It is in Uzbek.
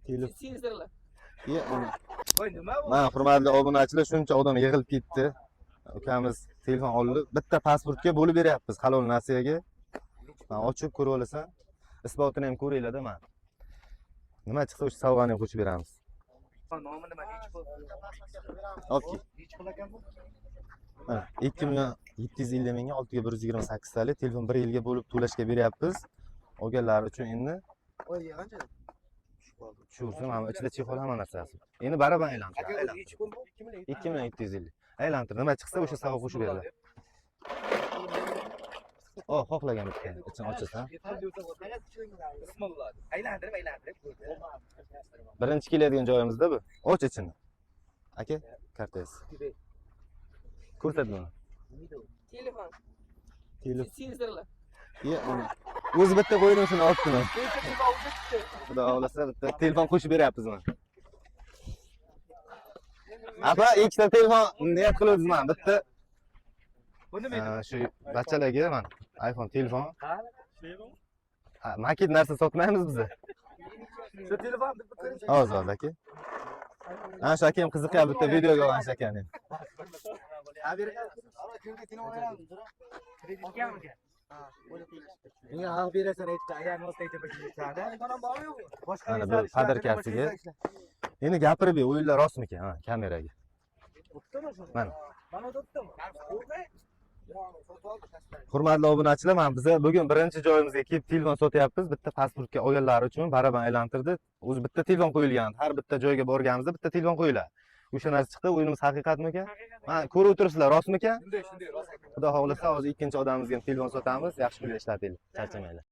Telefon. Senzirlar. Voy nima bu? Mana hurmatli obunachilar, shuncha odam yig'ilib ketdi. Ukamiz telefon oldi. Bitta pasportga bo'lib beryapmiz halol nasiyaga. Mana ochib ko'rib olasan. Isbotini ham ko'ringlar-da mana. Nima chiqsa o'sha sovg'ani ham qo'shib beramiz. Nomi nima? Nechi pul? Okey. Nechi pul ekan bu? Mana 2.750 mingga 6.128 talik telefon 1 yilga bo'lib to'lashga beryapmiz. Olganlar uchun endi Voy qancha? tushursin, mana ichida chexol hamma narsasi. Endi baraban aylantir. Nechi pul bu? 2.750. Aylantir, nima chiqsa o'sha sovg'a qo'shib beriladi. Xohlagan bitta ichini ochasan. Bismillah. Aylantirib. Birinchi keladigan joyimizda bu. Och ichini. Aka, kartangiz. Ko'rsat buni. Telefon. Senzirlar. O'zi bitta qo'ydim shuni olibdimi? Xudo xohlasa bitta telefon qo'shib beryapmiz mana. Apa, ikkita telefon niyat qilibmiz mana. Bitta shu bachalarga mana iPhone telefon. Maket narsa sotmaymiz biz. Shu telefon Hozir aka. Ana shu akam qiziqyapti bitta videoga olgan ekan endi. Menga haq berasan aytdi, ayam olsa aytib chiqadi. Mana bu padarkasiga. Endi gapirib ber, o'yinlar rostmikan? Ha, kameraga. Mana. Hurmatli obunachilar, mana biz bugun birinchi joyimizga kelib telefon sotyapmiz. Bitta pasportga olganlar uchun baraban aylantirdi. O'zi bitta telefon qo'yilgan. Har bitta joyga borganimizda bitta telefon qo'yiladi. O'sha narsa chiqdi, o'yinimiz haqiqatmikan? Mana ko'rib o'tiribsizlar, rostmikan? Shunday, rost. Xudo xohlasa hozir ikkinchi odamimizga ham telefon sotamiz. Yaxshi pulga ishlatinglar, charchamanglar.